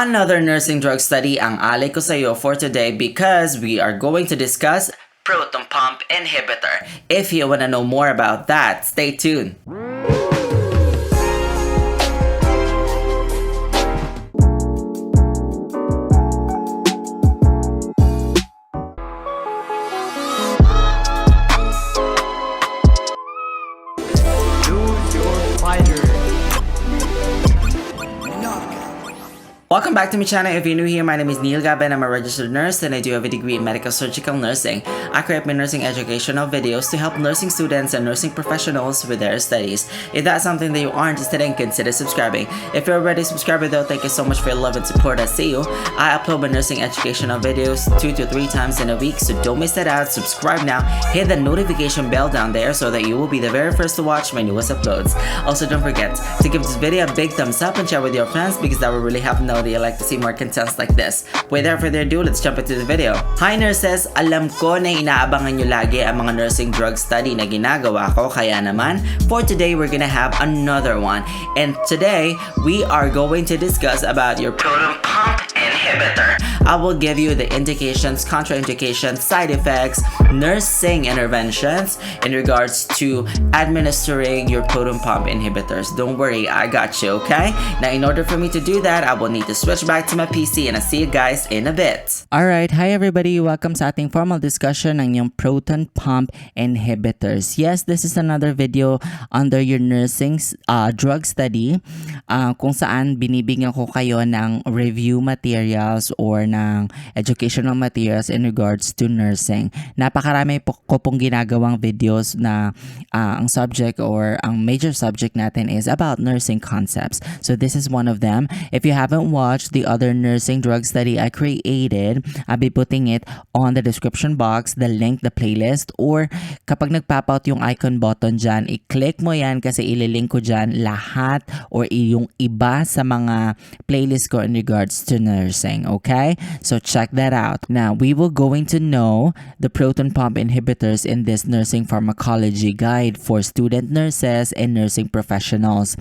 Another nursing drug study ang alay ko sa'yo for today because we are going to discuss proton pump inhibitor. If you want to know more about that, stay tuned. Welcome back to my channel. If you're new here, my name is Neil Galve and I'm a registered nurse and I do have a degree in medical surgical nursing. I create my nursing educational videos to help nursing students and nursing professionals with their studies. If that's something that you are interested in, consider subscribing. If you're already a subscriber though, thank you so much for your love and support. I see you. I upload my nursing educational videos 2 to 3 times in a week, so don't miss that out. Subscribe now. Hit the notification bell down there so that you will be the very first to watch my newest uploads. Also, don't forget to give this video a big thumbs up and share with your friends because that will really help know that you like to see more contents like this. Without further ado, let's jump into the video. Hi nurses! Alam ko na inaabangan nyo lagi ang mga nursing drug study na ginagawa ko, kaya naman, for today we're gonna have another one. And today, we are going to discuss about your proton pump inhibitor. I will give you the indications, contraindications, side effects, nursing interventions in regards to administering your proton pump inhibitors. Don't worry, I got you, okay? Now, in order for me to do that, I will need to switch back to my PC and I'll see you guys in a bit. Alright, hi everybody! Welcome sa ating formal discussion ng yung proton pump inhibitors. Yes, this is another video under your nursing drug study kung saan binibigyan ko kayo ng review materials or ng educational materials in regards to nursing. Napakarami ko pong ginagawang videos na ang subject or ang major subject natin is about nursing concepts. So this is one of them. If you haven't watched the other nursing drug study I created, I'll be putting it on the description box, the link, the playlist, or kapag nag-pop out yung icon button dyan, i-click mo yan kasi ililink ko dyan lahat or yung iba sa mga playlist ko in regards to nursing, okay? So check that out. Now, we will going to know the proton pump inhibitors in this nursing pharmacology guide for student nurses and nursing professionals.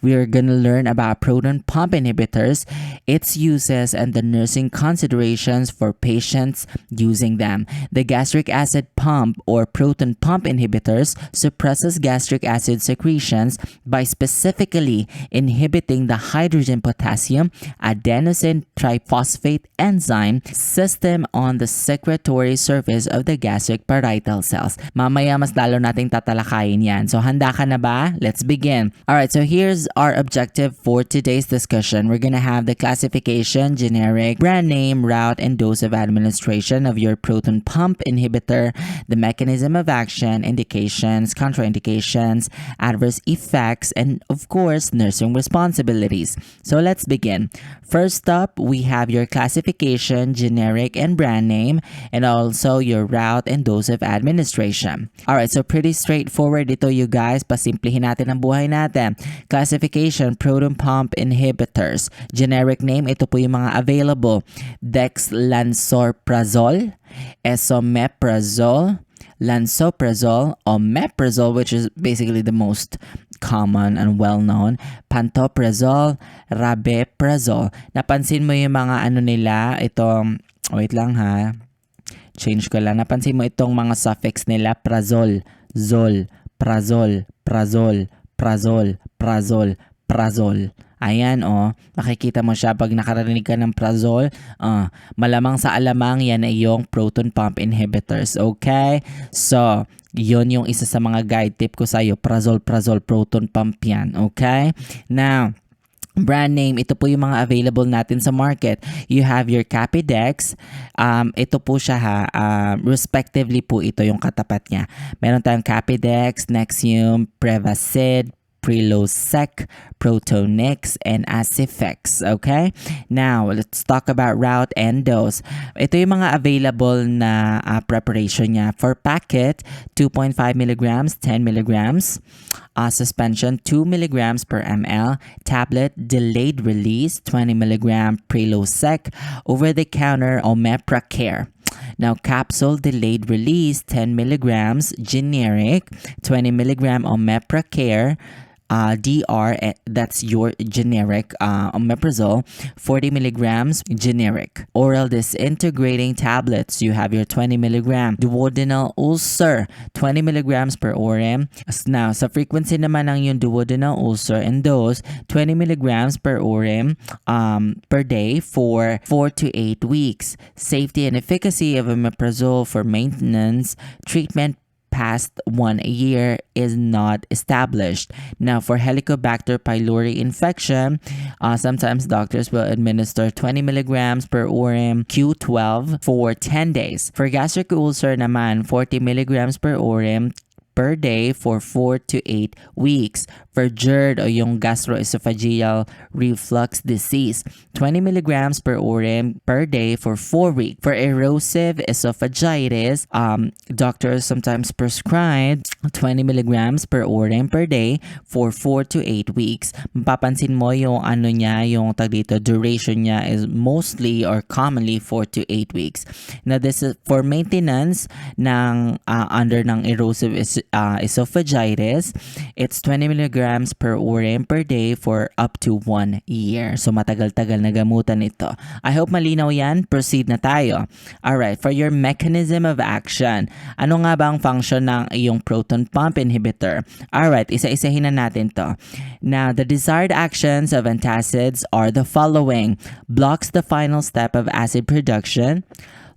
We are gonna learn about proton pump inhibitors, its uses, and the nursing considerations for patients using them. The gastric acid pump or proton pump inhibitors suppresses gastric acid secretions by specifically inhibiting the hydrogen potassium adenosine triphosphate enzyme system on the secretory surface of the gastric parietal cells. Mamaya mas lalo nating tatalakayin yan. So handa ka na ba? Let's begin. Alright, so here's our objective for today's discussion. We're gonna have the classification, generic, brand name, route, and dose of administration of your proton pump inhibitor, the mechanism of action, indications, contraindications, adverse effects, and of course, nursing responsibilities. So let's begin. First up, we have your classification, generic, and brand name, and also your route and dose of administration. Alright, so pretty straightforward ito you guys. Pasimplihin natin ang buhay natin. Classification, proton pump inhibitors. Generic name, ito po yung mga available. Dexlansoprazole, esomeprazole, lansoprazole, omeprazole, which is basically the most common and well-known, pantoprazole, rabeprazole. Napansin mo yung mga ano nila, itong, wait lang ha, change ko lang. Napansin mo itong mga suffix nila, prazol, zol, prazol, prazol, prazol, prazol, prazol. Ayan makikita mo siya pag nakarinig ka ng prazol, malamang sa alamang yan ay yung proton pump inhibitors, okay? So, yun yung isa sa mga guide tip ko sa'yo, prazol, proton pump yan, okay? Now, brand name, ito po yung mga available natin sa market. You have your Capidex. Ito po siya respectively po ito yung katapat niya. Meron tayong Capidex, Nexium, Prevacid, Prilosec, Protonix, and Acifex. Okay? Now, let's talk about route and dose. Ito yung mga available na preparation niya. For packet, 2.5 milligrams, 10 milligrams. Suspension, 2 milligrams per ml. Tablet, delayed release, 20 milligram Prilosec. Over-the-counter, Omeprazole. Now, capsule delayed release, 10 milligrams, generic, 20 milligram Omeprazole, that's your generic omeprazole, 40 milligrams generic. Oral disintegrating tablets, you have your 20 milligram. Duodenal ulcer, 20 milligrams per orem. Now, sa frequency naman ng yung duodenal ulcer and dose, 20 milligrams per orem per day for 4 to 8 weeks. Safety and efficacy of omeprazole for maintenance treatment past 1 year is not established. Now, for Helicobacter pylori infection, sometimes doctors will administer 20 milligrams per orem Q12 for 10 days. For gastric ulcer naman, 40 milligrams per orem per day for 4 to 8 weeks. For GERD o yung gastroesophageal reflux disease, 20 milligrams per orem per day for 4 weeks. For erosive esophagitis, doctors sometimes prescribe 20 milligrams per orem per day for 4 to 8 weeks. Mapapansin mo yung yung duration niya is mostly or commonly 4 to 8 weeks. Now, this is for maintenance ng under ng erosive esophagitis. It's 20 milligrams per orem per day for up to 1 year. So matagal-tagal na gamutan ito. I hope malinaw yan. Proceed na tayo. Alright, for your mechanism of action, ano nga ba ang function ng iyong proton pump inhibitor? Alright, isa-isahin na natin to. Now, the desired actions of antacids are the following. Blocks the final step of acid production,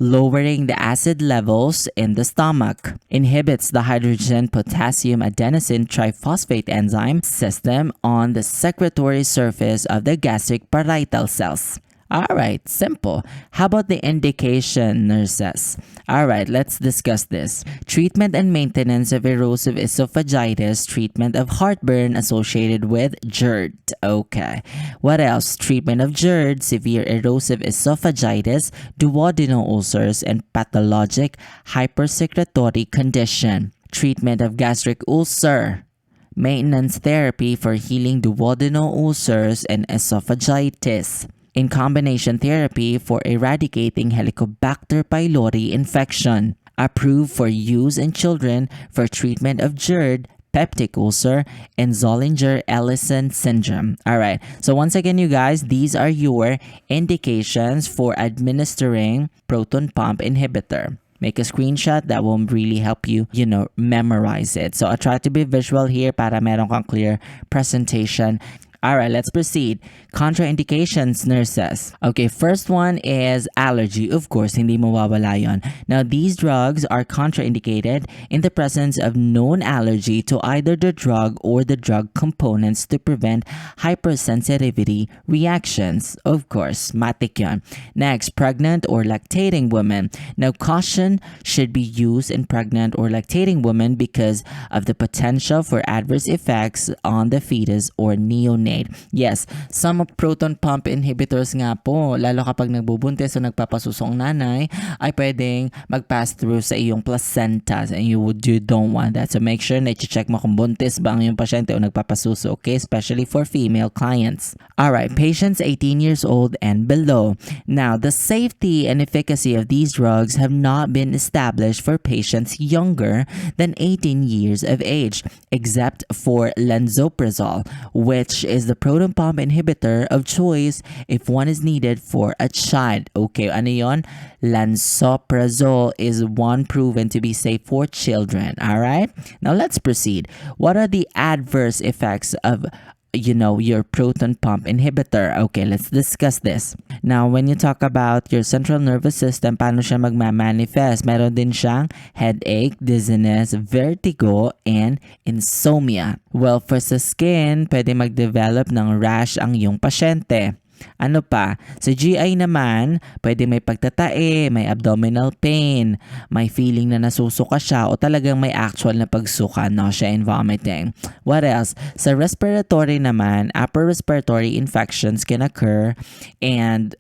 lowering the acid levels in the stomach, inhibits the hydrogen potassium adenosine triphosphate enzyme system on the secretory surface of the gastric parietal cells. Alright, simple. How about the indication, nurses? Alright, let's discuss this. Treatment and maintenance of erosive esophagitis, treatment of heartburn associated with GERD. Okay. What else? Treatment of GERD, severe erosive esophagitis, duodenal ulcers, and pathologic hypersecretory condition. Treatment of gastric ulcer. Maintenance therapy for healing duodenal ulcers and esophagitis. In combination therapy for eradicating Helicobacter pylori infection. Approved for use in children for treatment of GERD, peptic ulcer, and Zollinger-Ellison syndrome. Alright, so once again, you guys, these are your indications for administering proton pump inhibitor. Make a screenshot that will really help you, memorize it. So I try to be visual here para meron kang clear presentation. Alright, let's proceed. Contraindications, nurses. Okay, first one is allergy. Of course, hindi mawawala yon. Now, these drugs are contraindicated in the presence of known allergy to either the drug or the drug components to prevent hypersensitivity reactions. Of course, matik yon. Next, pregnant or lactating women. Now, caution should be used in pregnant or lactating women because of the potential for adverse effects on the fetus or neonate. Yes, some proton pump inhibitors nga po, lalo kapag nagbubuntis o nagpapasusong nanay, ay pwedeng mag-pass through sa iyong placenta and you don't want that. So make sure na i-check mo kung buntis ba ang iyong pasyente o nagpapasuso, okay? Especially for female clients. Alright, patients 18 years old and below. Now, the safety and efficacy of these drugs have not been established for patients younger than 18 years of age, except for lansoprazole, which is the proton pump inhibitor of choice if one is needed for a child. Okay, ano yon? Lansoprazole is one proven to be safe for children. Alright? Now let's proceed. What are the adverse effects of your proton pump inhibitor? Okay, let's discuss this. Now, when you talk about your central nervous system, paano siya magmamanifest? Meron din siyang headache, dizziness, vertigo, and insomnia. Well, for sa skin, pwede mag-develop ng rash ang iyong pasyente. Ano pa? Sa GI naman, pwede may pagtatae, may abdominal pain, may feeling na nasusuka siya o talagang may actual na pagsuka, nausea and vomiting. What else? Sa respiratory naman, upper respiratory infections can occur and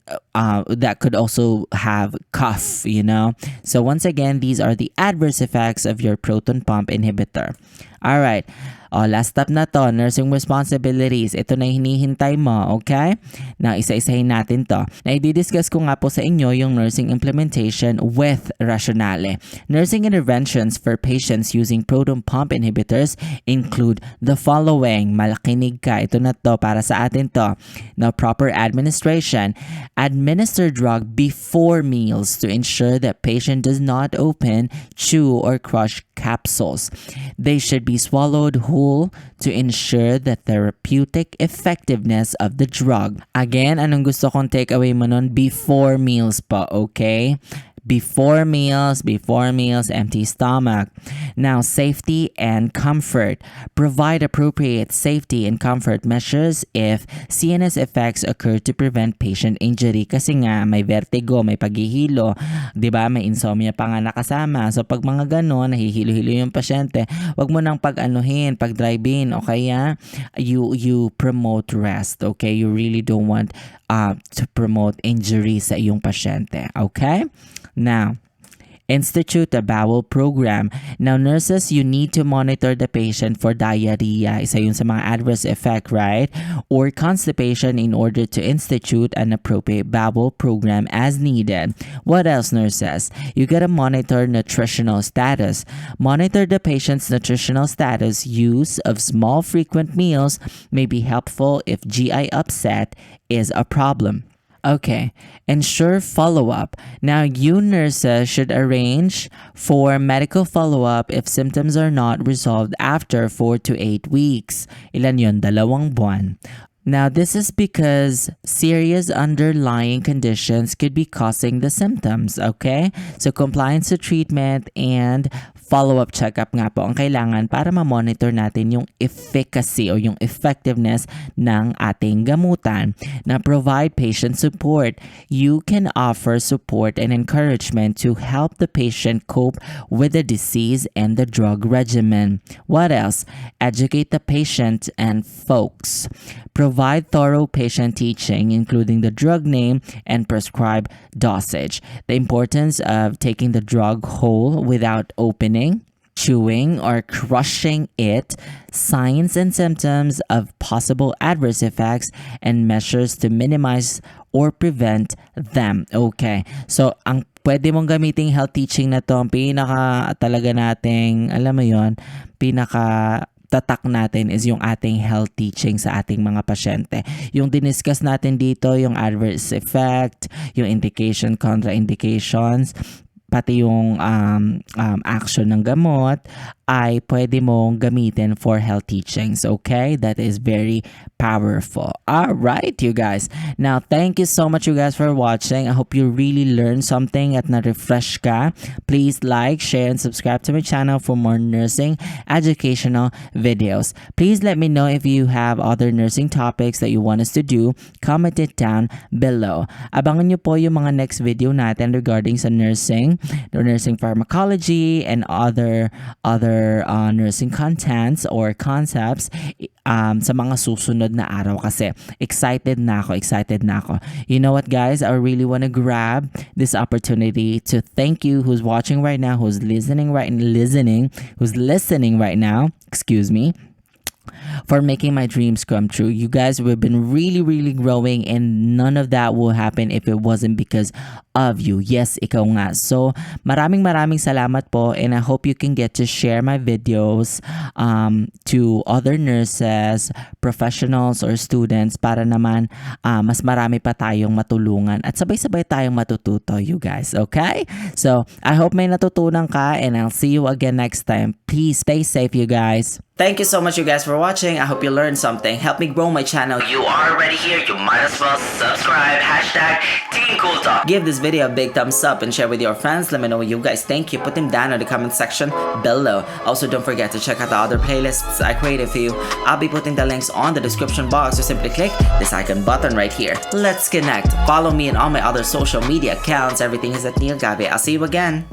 that could also have cough, So once again, these are the adverse effects of your proton pump inhibitor. Alright. Last step na to, nursing responsibilities. Ito na yung hinihintay mo, okay? Now, isa-isahin natin to. Na i-discuss ko nga po sa inyo yung nursing implementation with rationale. Nursing interventions for patients using proton pump inhibitors include the following. Malakinig ka. Ito na to, para sa atin to. Now, proper administration. Administer drug before meals to ensure that patient does not open, chew, or crush capsules. They should be swallowed whole to ensure the therapeutic effectiveness of the drug. Again, anong gusto kong take away mo nun? Before meals pa, okay? Before meals, empty stomach. Now, safety and comfort. Provide appropriate safety and comfort measures if CNS effects occur to prevent patient injury. Kasi nga, may vertigo, may paghihilo, diba? May insomnia pa nga nakasama. So, pag mga ganon, nahihilo-hilo yung pasyente, wag mo nang pag-anuhin, pag-drive-in, o kaya you promote rest, okay? You really don't want to promote injury sa iyong pasyente, okay? Now, institute a bowel program. Now, nurses, you need to monitor the patient for diarrhea. Isa yun sa mga adverse effect, right? Or constipation in order to institute an appropriate bowel program as needed. What else, nurses? You gotta monitor nutritional status. Monitor the patient's nutritional status. Use of small frequent meals may be helpful if GI upset is a problem. Okay, ensure follow-up. Now, you nurses should arrange for medical follow-up if symptoms are not resolved after 4 to 8 weeks. Ilan yun? 2 buwan. Now, this is because serious underlying conditions could be causing the symptoms, okay? So, compliance to treatment and follow-up checkup nga po ang kailangan para ma-monitor natin yung efficacy o yung effectiveness ng ating gamutan. Na provide patient support. You can offer support and encouragement to help the patient cope with the disease and the drug regimen. What else? Educate the patient and folks. Provide thorough patient teaching, including the drug name and prescribed dosage. The importance of taking the drug whole without opening, chewing, or crushing it, signs and symptoms of possible adverse effects, and measures to minimize or prevent them. Okay, so ang pwede mong gamiting health teaching na to, ang pinaka talaga nating, alam mo yon, pinaka tatak natin is yung ating health teaching sa ating mga pasyente. Yung diniscuss natin dito, yung adverse effect, yung indication, contraindications, pati yung action ng gamot ay pwede mong gamitin for health teachings, okay? That is very powerful. All right, you guys. Now, thank you so much, you guys, for watching. I hope you really learned something at na-refresh ka. Please like, share, and subscribe to my channel for more nursing educational videos. Please let me know if you have other nursing topics that you want us to do. Comment it down below. Abangan nyo po yung mga next video natin regarding sa nursing pharmacology, and other nursing contents or concepts sa mga susunod na araw kasi excited na ako. You know what, guys? I really want to grab this opportunity to thank you who's watching right now, who's listening right now, excuse me, for making my dreams come true. You guys, we've been really, really growing, and none of that will happen if it wasn't because of you. Yes, ikaw nga. So, maraming salamat po, and I hope you can get to share my videos to other nurses, professionals, or students para naman mas marami pa tayong matulungan at sabay-sabay tayong matututo, you guys. Okay? So, I hope may natutunan ka, and I'll see you again next time. Please stay safe, you guys. Thank you so much, you guys, for watching. I hope you learned something. Help me grow my channel. You are already here. You might as well subscribe. #TeamCoolTalk. Give this video a big thumbs up and share with your friends. Let me know what you guys think. You put them down in the comment section below. Also, don't forget to check out the other playlists I created for you. I'll be putting the links on the description box, so simply click this icon button right here. Let's connect. Follow me on all my other social media accounts. Everything is at Neil Galve. I'll see you again.